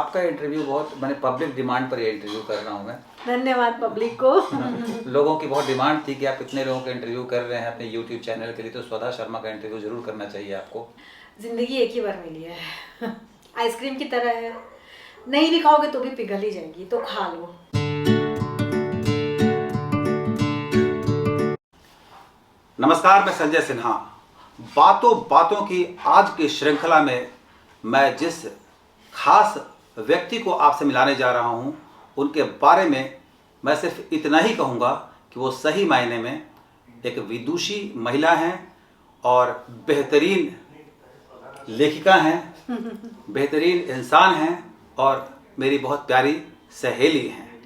आपका इंटरव्यू बहुत मैंने पब्लिक डिमांड पर ये इंटरव्यू कर रहा हूँ मैं। धन्यवाद पब्लिक को। लोगों की बहुत डिमांड थी कि आप इतने लोगों का इंटरव्यू कर रहे हैं अपने यूट्यूब चैनल के लिए, तो स्वधा शर्मा का इंटरव्यू जरूर करना चाहिए आपको। जिंदगी एक ही बार मिली है, आइसक्रीम की तरह है, नहीं भी खाओगे तो भी पिघल ही जाएगी, तो खा लो। नमस्कार, मैं संजय सिन्हा। बातों बातों की आज की श्रृंखला में मैं जिस खास व्यक्ति को आपसे मिलाने जा रहा हूं, उनके बारे में मैं सिर्फ इतना ही कहूंगा कि वो सही मायने में एक विदुषी महिला हैं और बेहतरीन लेखिका हैं, बेहतरीन इंसान हैं और मेरी बहुत प्यारी सहेली हैं।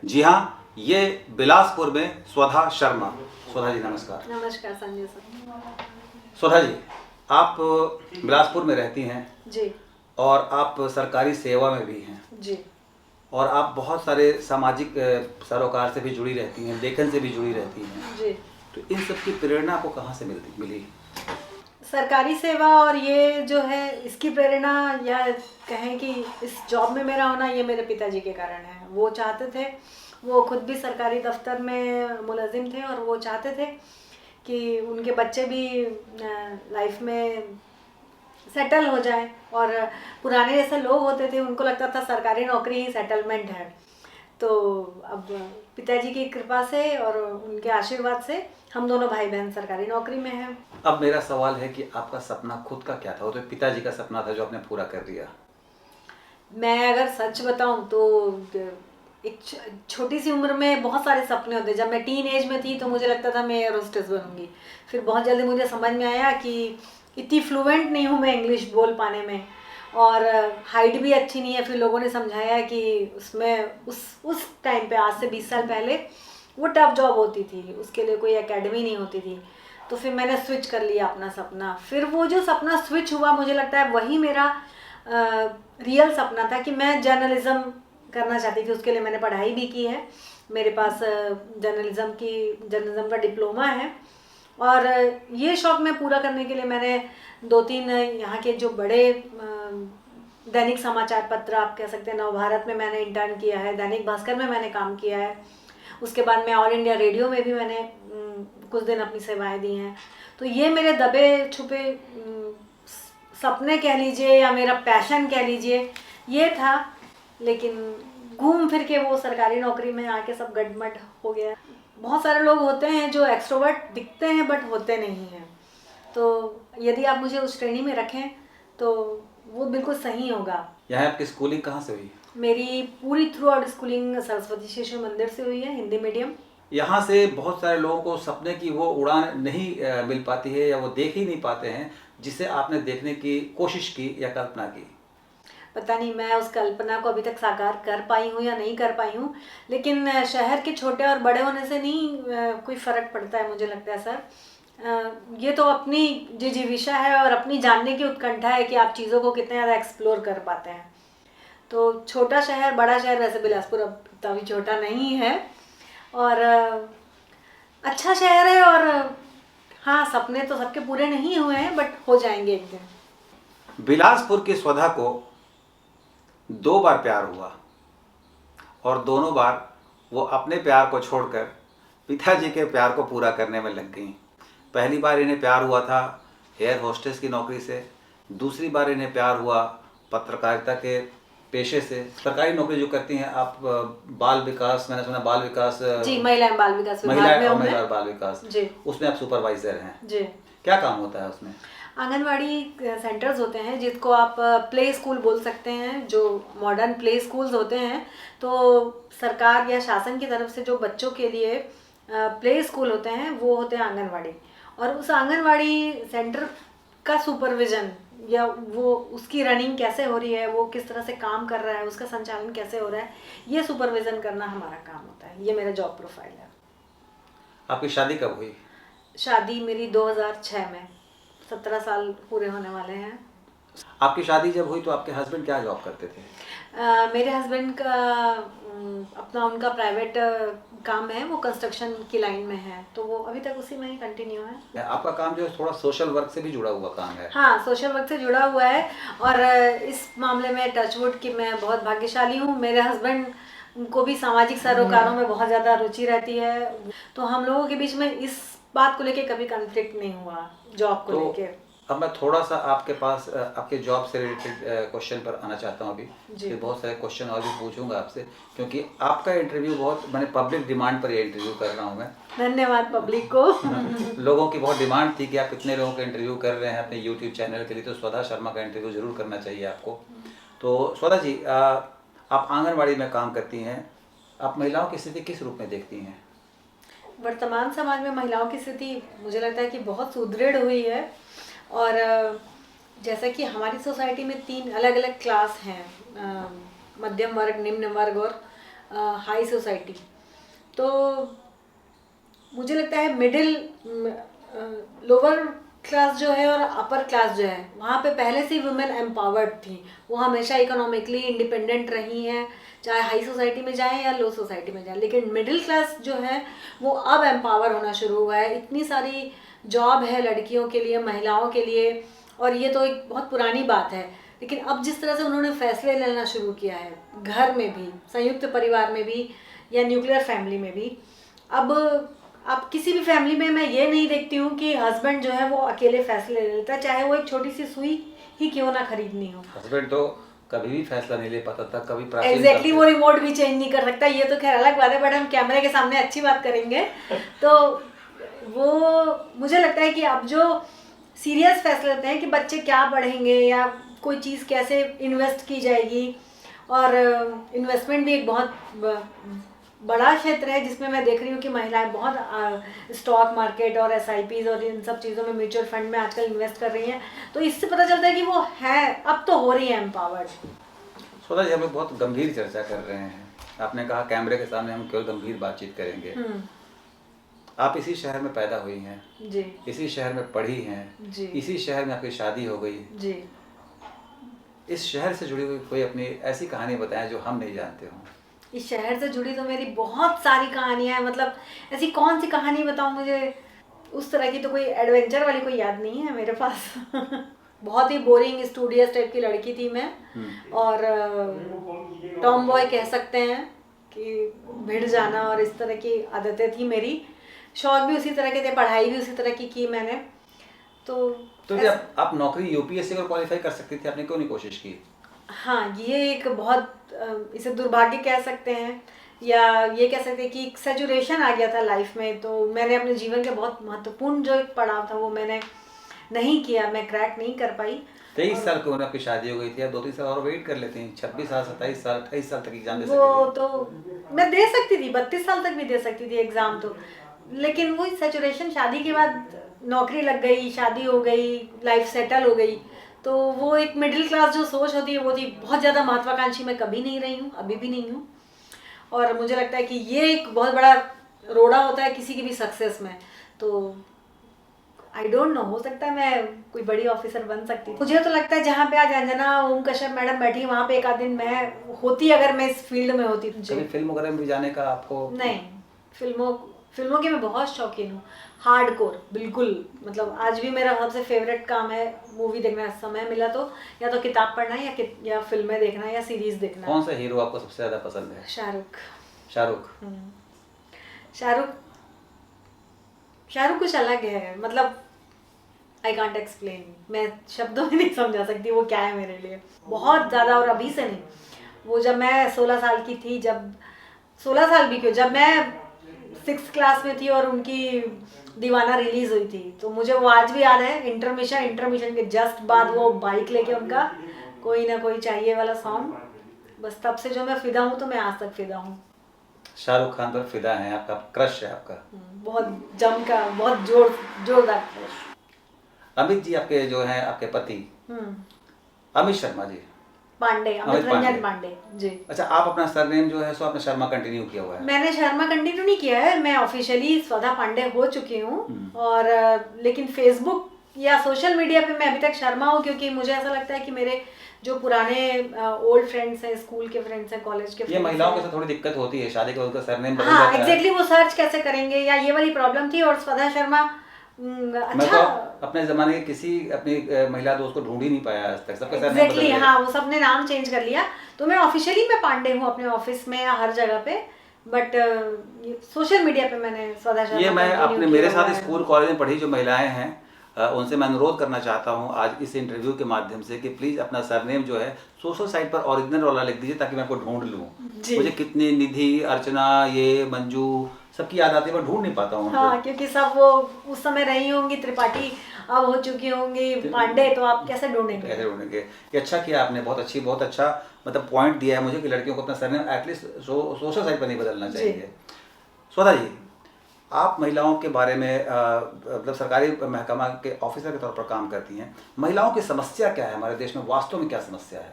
जी हाँ, ये बिलासपुर में स्वधा शर्मा। स्वधा जी नमस्कार। नमस्कार संजय सर। स्वधा जी, आप बिलासपुर में रहती हैं जी, और आप सरकारी सेवा में भी हैं जी, और आप बहुत सारे सामाजिक सरोकार से भी जुड़ी रहती हैं, लेखन से भी जुड़ी रहती हैं। जी। तो इन सब की प्रेरणा आपको कहाँ से मिली? सरकारी सेवा और ये जो है, इसकी प्रेरणा या कहें कि इस जॉब में मेरा होना, ये मेरे पिताजी के कारण है। वो चाहते थे, वो खुद भी सरकारी दफ्तर में मुलजिम थे और वो चाहते थे कि उनके बच्चे भी लाइफ में सेटल हो जाए। और पुराने जैसे लोग होते थे, उनको लगता था सरकारी नौकरी ही सेटलमेंट है। तो अब पिताजी की कृपा से और उनके आशीर्वाद से हम दोनों भाई बहन सरकारी नौकरी में हैं। अब मेरा सवाल है कि आपका सपना खुद का क्या था? वो तो पिताजी का सपना था जो आपने पूरा कर दिया। मैं अगर सच बताऊं तो एक छोटी सी उम्र में बहुत सारे सपने होते। जब मैं टीन एज में थी तो मुझे लगता था मैं एयर होस्टेस बनूंगी। फिर बहुत जल्दी मुझे समझ में आया कि इतनी फ्लुएंट नहीं हूँ मैं इंग्लिश बोल पाने में, और हाइट भी अच्छी नहीं है। फिर लोगों ने समझाया कि उसमें उस टाइम पे, आज से 20 साल पहले, वो टफ जॉब होती थी, उसके लिए कोई एकेडमी नहीं होती थी। तो फिर मैंने स्विच कर लिया अपना सपना। फिर वो जो सपना स्विच हुआ, मुझे लगता है वही मेरा रियल सपना था कि मैं जर्नलिज्म करना चाहती थी। उसके लिए मैंने पढ़ाई भी की है, मेरे पास जर्नलिज्म का डिप्लोमा है। और ये शौक़ मैं पूरा करने के लिए मैंने 2-3 यहाँ के जो बड़े दैनिक समाचार पत्र, आप कह सकते हैं, नवभारत में मैंने इंटर्न किया है, दैनिक भास्कर में मैंने काम किया है। उसके बाद मैं ऑल इंडिया रेडियो में भी मैंने कुछ दिन अपनी सेवाएं दी हैं। तो ये मेरे दबे छुपे सपने कह लीजिए या मेरा पैशन कह लीजिए, ये था। लेकिन घूम फिर के वो सरकारी नौकरी में आके सब गड़बड़ हो गया। बहुत सारे लोग होते हैं जो एक्सट्रोवर्ट दिखते हैं बट होते नहीं हैं। तो यदि आप मुझे उस श्रेणी में रखें तो वो बिल्कुल सही होगा। यहाँ आपकी स्कूलिंग कहाँ से हुई? मेरी पूरी through out schooling Saraswati Shishu मंदिर से हुई है, हिंदी मीडियम। यहाँ से बहुत सारे लोगों को सपने की वो उड़ान नहीं मिल पाती है या वो देख ही नहीं पाते हैं जिसे आपने देखने की कोशिश की या कल्पना की। पता नहीं मैं उस कल्पना को अभी तक साकार कर पाई हूँ या नहीं कर पाई हूँ, लेकिन शहर के छोटे और बड़े होने से नहीं कोई फ़र्क पड़ता है, मुझे लगता है सर। ये तो अपनी जिजीविषा है और अपनी जानने की उत्कंठा है कि आप चीज़ों को कितने ज़्यादा एक्सप्लोर कर पाते हैं। तो छोटा शहर बड़ा शहर, वैसे बिलासपुर अब इतना भी छोटा नहीं है और अच्छा शहर है। और हाँ, सपने तो सबके पूरे नहीं हुए हैं बट हो जाएंगे एक दिन। बिलासपुर की स्वधा को 2 बार प्यार हुआ और दोनों बार वो अपने प्यार को छोड़कर पिताजी के प्यार को पूरा करने में लग गई। पहली बार इन्हें प्यार हुआ था एयर होस्टेस की नौकरी से, दूसरी बार इन्हें प्यार हुआ पत्रकारिता के पेशे से। सरकारी नौकरी जो करती हैं आप, बाल विकास, मैंने सुना बाल विकास, जी, महिला एवं बाल विकास विभाग में हूं मैं। बाल विकास जी, उसमें आप सुपरवाइजर हैं जी। क्या काम होता है उसमें? आंगनवाड़ी सेंटर्स होते हैं जिसको आप प्ले स्कूल बोल सकते हैं, जो मॉडर्न प्ले स्कूल्स होते हैं। तो सरकार या शासन की तरफ से जो बच्चों के लिए प्ले स्कूल होते हैं वो होते हैं आंगनवाड़ी। और उस आंगनवाड़ी सेंटर का सुपरविज़न या वो उसकी रनिंग कैसे हो रही है, वो किस तरह से काम कर रहा है, उसका संचालन कैसे हो रहा है, ये सुपरविज़न करना हमारा काम होता है। ये मेरा जॉब प्रोफाइल है। आपकी शादी कब हुई? शादी मेरी 2006 में, 17 साल पूरे होने वाले हैं। आपकी शादी जब हुई तो आपके हस्बैंड क्या जॉब करते थे? मेरे हस्बैंड का अपना उनका प्राइवेट काम है, वो कंस्ट्रक्शन की लाइन में है, तो वो अभी तक उसी में ही कंटिन्यू है। आपका काम जो है थोड़ा सोशल वर्क से भी जुड़ा हुआ काम है। हाँ, सोशल वर्क से जुड़ा हुआ है, और इस मामले में टचवुड की मैं बहुत भाग्यशाली हूँ। मेरे हस्बैंड को भी सामाजिक सरोकारों में बहुत ज़्यादा रुचि रहती है, तो हम लोगों के बीच में इस बात को लेके कभी कॉन्फ्लिक्ट नहीं हुआ, जॉब को तो लेके। अब मैं थोड़ा सा आपके पास आपके जॉब से रिलेटेड क्वेश्चन पर आना चाहता हूँ अभी। जी। फिर बहुत सारे क्वेश्चन और भी पूछूंगा आपसे, क्योंकि आपका इंटरव्यू बहुत, मैंने पब्लिक डिमांड पर ये इंटरव्यू कर रहा हूँ मैं। धन्यवाद पब्लिक को। लोगों की बहुत डिमांड थी कि आप इतने लोगों का इंटरव्यू कर रहे हैं अपने यूट्यूब चैनल के लिए, तो स्वधा शर्मा का इंटरव्यू जरूर करना चाहिए आपको। तो स्वधा जी, आप आंगनबाड़ी में काम करती हैं, आप महिलाओं की स्थिति किस रूप में देखती हैं? वर्तमान समाज में महिलाओं की स्थिति मुझे लगता है कि बहुत सुदृढ़ हुई है, और जैसा कि हमारी सोसाइटी में 3 अलग अलग क्लास हैं, मध्यम वर्ग, निम्न वर्ग और हाई सोसाइटी। तो मुझे लगता है मिडिल, लोअर क्लास जो है और अपर क्लास जो है, वहाँ पे पहले से वुमेन एम्पावर्ड थी, वो हमेशा इकोनॉमिकली इंडिपेंडेंट रही हैं, चाहे हाई सोसाइटी में जाएं या लो सोसाइटी में जाएं। लेकिन मिडिल क्लास जो है वो अब एम्पावर होना शुरू हुआ है, इतनी सारी जॉब है लड़कियों के लिए, महिलाओं के लिए, और ये तो एक बहुत पुरानी बात है। लेकिन अब जिस तरह से उन्होंने फैसले लेना शुरू किया है, घर में भी, संयुक्त परिवार में भी या न्यूक्लियर फैमिली में भी, अब किसी भी फैमिली में मैं ये नहीं देखती हूँ कि हस्बैंड जो है वो अकेले फैसले ले लेता है, चाहे वो एक छोटी सी सुई ही क्यों ना खरीदनी हो। हस्बैंड तो कभी भी फैसला नहीं ले पाता था, कभी एग्जैक्टली वो रिमोट भी चेंज नहीं कर सकता, ये तो खैर अलग बात है, बट हम कैमरे के सामने अच्छी बात करेंगे। तो वो मुझे लगता है कि अब जो सीरियस फैसले लेते हैं कि बच्चे क्या पढ़ेंगे या कोई चीज़ कैसे इन्वेस्ट की जाएगी, और इन्वेस्टमेंट भी एक बहुत बड़ा क्षेत्र है जिसमें मैं देख रही हूँ कि महिलाएं बहुत स्टॉक मार्केट और SIPs और इन सब चीज़ों में, म्यूचुअल फंड में आजकल इन्वेस्ट कर रही हैं, तो इससे पता चलता है कि वो है, अब तो हो रही है एम्पावर्ड। स्वधा जी, हम लोग बहुत गंभीर चर्चा कर रहे हैं, आपने कहा कैमरे के सामने हम केवल गंभीर बातचीत करेंगे। आप इसी शहर में पैदा हुई हैं जी, इसी शहर में पढ़ी हैं जी, इसी शहर में आपकी शादी हो गई जी। इस शहर से जुड़ी हुई कोई अपनी ऐसी कहानी बताएं जो हम नहीं जानते हों। इस शहर से जुड़ी तो मेरी बहुत सारी कहानियां हैं, मतलब ऐसी कौन सी कहानी बताऊं, मुझे उस तरह की तो कोई एडवेंचर वाली कोई याद नहीं है मेरे पास। बहुत ही बोरिंग स्टूडियस टाइप की लड़की थी मैं, और टॉम बॉय कह सकते हैं कि भिड़ जाना और इस तरह की आदतें थी मेरी। शौक भी उसी तरह के थे, पढ़ाई भी उसी तरह की मैंने। तो जब आप नौकरी UPSC को क्वालिफाई कर सकती थी, आपने क्यों नहीं कोशिश की? हाँ, ये एक बहुत इसे दुर्भाग्य कह सकते हैं, या ये कह सकते हैं कि एक सैचुरेशन आ गया था लाइफ में, तो मैंने अपने जीवन के बहुत महत्वपूर्ण जो एक पड़ाव था वो मैंने नहीं किया, मैं क्रैक नहीं कर पाई। 23 साल की उम्र आपकी शादी हो गई थी, आप 2-3 साल और वेट कर लेते हैं, 26 साल, 27 साल, 28 साल तक एग्जाम दे सकते वो थे। तो मैं दे सकती थी, 32 साल तक भी दे सकती थी एग्जाम तो, लेकिन वही सैचुरेशन, शादी के बाद नौकरी लग गई, शादी हो गई, लाइफ सेटल हो गई, तो वो एक मिडिल क्लास जो सोच होती है वो थी। बहुत ज़्यादा महत्वाकांक्षी मैं कभी नहीं रही हूँ, अभी भी नहीं हूँ, और मुझे लगता है कि ये एक बहुत बड़ा रोड़ा होता है किसी की भी सक्सेस में। तो आई डोंट नो, हो सकता है मैं कोई बड़ी ऑफिसर बन सकती थी। मुझे तो लगता है जहाँ पे आज अंजना ओम कश्यप मैडम बैठी, वहाँ पे एक आध दिन मैं होती, अगर मैं इस फील्ड में होती। कभी फिल्म वगैरह में भी जाने का आपको? नहीं, फिल्मों की मैं बहुत शौकीन हूँ, हार्डकोर बिल्कुल। मतलब आज भी मेरा सबसे फेवरेट काम है मूवी देखना, समय मिला तो या तो किताब पढ़ना या फिल्में देखना या सीरीज देखना। कौन सा हीरो आपको सबसे ज्यादा पसंद है? शाहरुख। शाहरुख कुछ अलग है, मतलब आई कांट एक्सप्लेन, मैं शब्दों में नहीं समझा सकती वो क्या है मेरे लिए, बहुत ज़्यादा। और अभी से नहीं, वो जब मैं 16 साल की थी, जब 16 साल भी क्यों, जब मैं 6th क्लास में थी और उनकी दीवाना रिलीज हुई थी, तो मुझे वो आज भी याद है। इंटरमिशन के जस्ट बाद वो बाइक लेके उनका कोई ना कोई चाहिए वाला सॉन्ग, बस तब से जो मैं फिदा हूँ, तो मैं आज तक फिदा हूँ। शाहरुख खान पर फिदा है, आपका क्रश है आपका? बहुत जम का, बहुत जोरदार क्रश। अमित जी आपके जो हैं, आपके पति अमित शर्मा जी, अमित रंजन पांडे जी। अच्छा, आप अपना सरनेम जो है सो आपने शर्मा कंटिन्यू किया हुआ है? मैंने शर्मा कंटिन्यू नहीं किया है, मैं ऑफिशियली स्वधा पांडे हो चुकी हूँ, और लेकिन फेसबुक या सोशल मीडिया पे मैं अभी तक शर्मा हूँ, क्योंकि मुझे ऐसा लगता है कि मेरे जो पुराने ओल्ड फ्रेंड्स हैं, स्कूल के फ्रेंड्स हैं, कॉलेज के ये फ्रेंड्स महिलाओं के हैं। साथ थोड़ी दिक्कत होती है, शादी के बाद उनका सरनेम बदल हाँ जाता है। एग्जैक्टली, वो सर्च कैसे करेंगे, या ये वाली प्रॉब्लम थी। और स्वधा शर्मा मैं तो अच्छा अपने ज़माने के किसी अपनी महिला दोस्त को ढूंढ ही नहीं पाया आज तक, सबका सरनेम बदल एग्जैक्टली गया। हाँ, वो सबने नाम चेंज कर लिया। तो मैं ऑफिशियली मैं पांडे हूँ अपने ऑफिस में या हर जगह पे, बट सोशल मीडिया पे मैंने स्वधा ये शर्मा मैं अपने कंटिन्यू मेरे किया हुआ साथ है। स्कूल कॉलेज में पढ़ी जो महिलाएं हैं, उनसे मैं अनुरोध करना चाहता हूं आज इस इंटरव्यू के माध्यम से कि प्लीज़ अपना सरनेम जो है सोशल साइट पर ओरिजिनल वाला लिख दीजिए, ताकि मैं आपको ढूंढ लूं। जी मुझे कितनी निधि, अर्चना, ये मंजू सबकी याद आती है, मैं ढूंढ नहीं पाता हूँ उनको। हाँ, क्योंकि सब वो उस समय रही होंगी त्रिपाठी, अब हो चुकी होंगी पांडे, तो आप कैसे ढूंढेंगे। कैसे ढूंढेंगे। ये अच्छा किया आपने, बहुत अच्छा मतलब पॉइंट दिया है मुझे कि लड़कियों को अपना सरनेम एटलीस्ट सोशल साइट पर नहीं बदलना जी। चाहिए। स्वधा जी, आप महिलाओं के बारे में मतलब सरकारी महकमा के ऑफिसर के तौर पर काम करती हैं, महिलाओं की समस्या क्या है हमारे देश में, वास्तव में क्या समस्या है?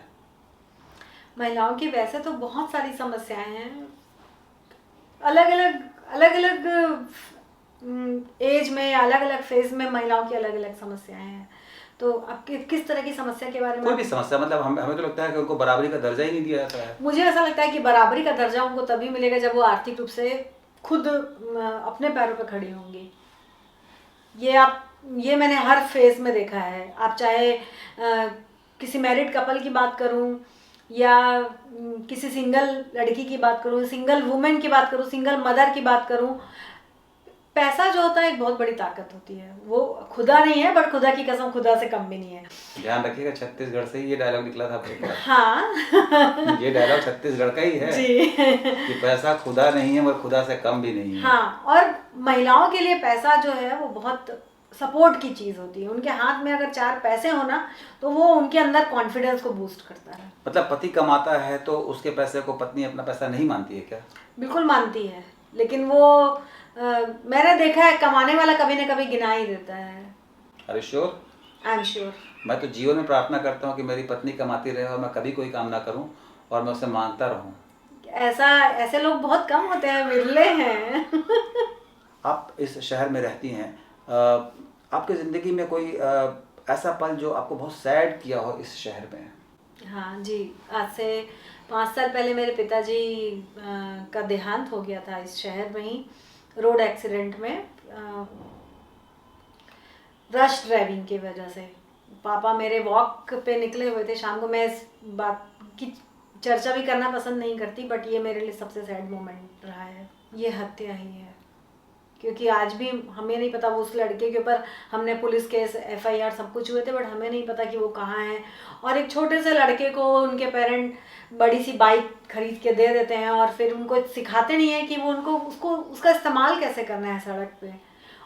महिलाओं की वैसे तो बहुत सारी समस्याएं हैं, अलग अलग एज में, अलग अलग फेज में महिलाओं की अलग अलग समस्याएं हैं। तो आप किस तरह की समस्या के बारे में? कोई भी समस्या, मतलब हमें तो लगता है कि उनको बराबरी का दर्जा ही नहीं दिया जाता है। मुझे ऐसा लगता है कि बराबरी का दर्जा उनको तभी मिलेगा जब वो आर्थिक रूप से खुद अपने पैरों पर खड़ी होंगी। ये मैंने हर फेज में देखा है। आप चाहे किसी मैरिड कपल की बात करूं, या किसी सिंगल लड़की की बात करूं, सिंगल वुमेन की बात करूं, सिंगल मदर की बात करूं, पैसा जो होता है एक बहुत बड़ी ताकत होती है। वो खुदा नहीं है, बट खुदा की कसम खुदा से कम भी नहीं है। ध्यान रखिएगा, छत्तीसगढ़ से ही ये डायलॉग निकला था आपके पास। हाँ ये डायलॉग छत्तीसगढ़ का ही है जी कि पैसा खुदा नहीं है और खुदा से कम भी नहीं है। हाँ, और महिलाओं के लिए पैसा जो है वो बहुत सपोर्ट की चीज़ होती है। उनके हाथ में अगर 4 पैसे हो ना, तो वो उनके अंदर कॉन्फिडेंस को बूस्ट करता है। मतलब पति कमाता है तो उसके पैसे को पत्नी अपना पैसा नहीं मानती है क्या? बिल्कुल मानती है, लेकिन वो मैंने देखा है कमाने वाला कभी ना कभी गिना ही देता है। अरे श्योर, आई एम श्योर। मैं तो जीवन में प्रार्थना करता हूँ कि मेरी पत्नी कमाती रहे और मैं कभी कोई काम ना करूँ और मैं उसे मानता रहूँ। ऐसे लोग बहुत कम होते हैं, विरले हैं। आप इस शहर में रहती हैं, आपकी ज़िंदगी में कोई ऐसा पल जो आपको बहुत सैड किया हो इस शहर में? हाँ जी, आज से 5 साल पहले मेरे पिताजी का देहांत हो गया था इस शहर में ही, रोड एक्सीडेंट में, रश ड्राइविंग की वजह से। पापा मेरे वॉक पे निकले हुए थे शाम को। मैं इस बात की चर्चा भी करना पसंद नहीं करती, बट ये मेरे लिए सबसे सैड मोमेंट रहा है। ये हत्या ही है, क्योंकि आज भी हमें नहीं पता। वो उस लड़के के ऊपर हमने पुलिस केस, FIR सब कुछ हुए थे, बट हमें नहीं पता कि वो कहाँ है। और एक छोटे से लड़के को उनके पेरेंट बड़ी सी बाइक खरीद के दे देते हैं, और फिर उनको सिखाते नहीं है कि वो उसका इस्तेमाल कैसे करना है सड़क पे।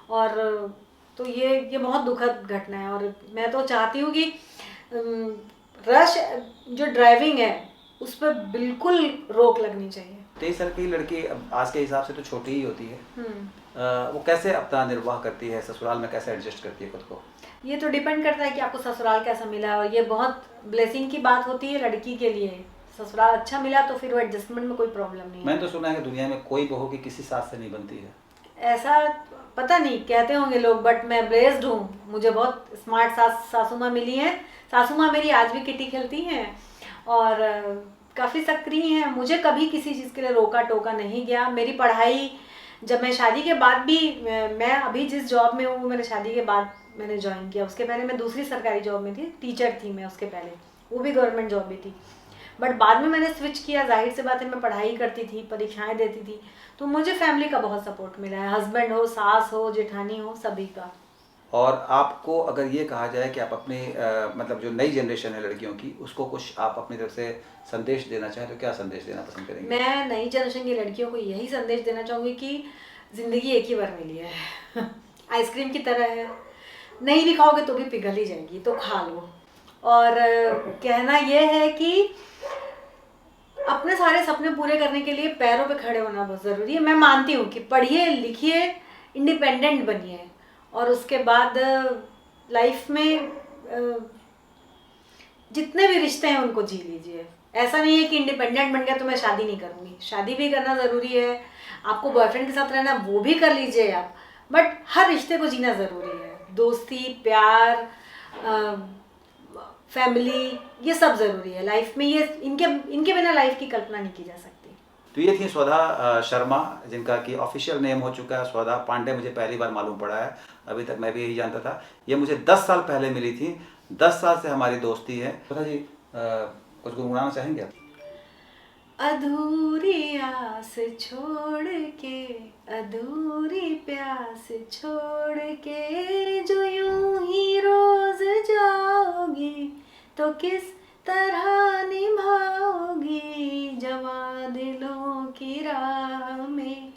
और तो ये बहुत दुखद घटना है। और मैं तो चाहती हूँ कि रश जो ड्राइविंग है उस पर बिल्कुल रोक लगनी चाहिए। 23 साल की लड़की आज के हिसाब से तो छोटी ही होती है। वो कैसे अपना निर्वाह करती है, ससुराल में कैसे एडजस्ट करती है खुद को? ये तो डिपेंड करता है कि आपको ससुराल कैसा मिला, और ये बहुत ब्लेसिंग की बात होती है लड़की के लिए। ससुराल अच्छा मिला तो फिर वो एडजस्टमेंट में कोई प्रॉब्लम नहीं है। मैंने तो सुना है कि दुनिया में कोई बहू की किसी सास से नहीं बनती है। ऐसा पता नहीं, कहते होंगे लोग, बट मैं ब्लेस्ड हूँ। मुझे बहुत स्मार्ट सासू माँ मिली हैं। सासू माँ मेरी आज भी किटी खेलती हैं और काफ़ी सक्रिय हैं। मुझे कभी किसी चीज़ के लिए रोका टोका नहीं गया। मेरी पढ़ाई जब मैं शादी के बाद भी, मैं अभी जिस जॉब में हूँ मैंने शादी के बाद मैंने ज्वाइन किया। उसके पहले मैं दूसरी सरकारी जॉब में थी, टीचर थी मैं उसके पहले, वो भी गवर्नमेंट जॉब भी थी। बट बाद में मैंने स्विच किया। जाहिर सी बात है, मैं पढ़ाई करती थी, परीक्षाएं देती थी, तो मुझे फैमिली का बहुत सपोर्ट मिला है। हस्बैंड हो, सास हो, जेठानी हो, सभी का। और आपको अगर ये कहा जाए कि आप अपने मतलब जो नई जनरेशन है लड़कियों की, उसको कुछ आप अपनी तरफ से संदेश देना चाहें तो क्या संदेश देना पसंद करेंगे? मैं नई जनरेशन की लड़कियों को यही संदेश देना चाहूँगी कि ज़िंदगी एक ही बार मिली है। आइसक्रीम की तरह है, नहीं भी खाओगे तो भी पिघल ही जाएगी, तो खा लो। और कहना यह है कि अपने सारे सपने पूरे करने के लिए पैरों पे खड़े होना बहुत ज़रूरी है। मैं मानती हूँ कि पढ़िए लिखिए, इंडिपेंडेंट बनिए, और उसके बाद लाइफ में जितने भी रिश्ते हैं उनको जी लीजिए। ऐसा नहीं है कि इंडिपेंडेंट बन गया तो मैं शादी नहीं करूँगी। शादी भी करना ज़रूरी है। आपको बॉयफ्रेंड के साथ रहना वो भी कर लीजिए आप, बट हर रिश्ते को जीना ज़रूरी है। दोस्ती, प्यार, फैमिली, ये सब ज़रूरी है लाइफ में। ये इनके इनके बिना लाइफ की कल्पना नहीं की जा सकती। तो ये थी स्वधा शर्मा, जिनका कि ऑफिशियल नेम हो चुका है स्वधा पांडे। मुझे पहली बार मालूम पड़ा है, अभी तक मैं भी यही जानता था। ये मुझे 10 साल पहले मिली थी, 10 साल से हमारी दोस्ती है। स्वधा जी कुछ गुनगुनाना चाहेंगे आप? अधूरी आस छोड़ के, अधूरी प्यास छोड़ के, जो यूं ही रोज जाओगी तो किस तरह निभाओगी जवां दिलों की राह में।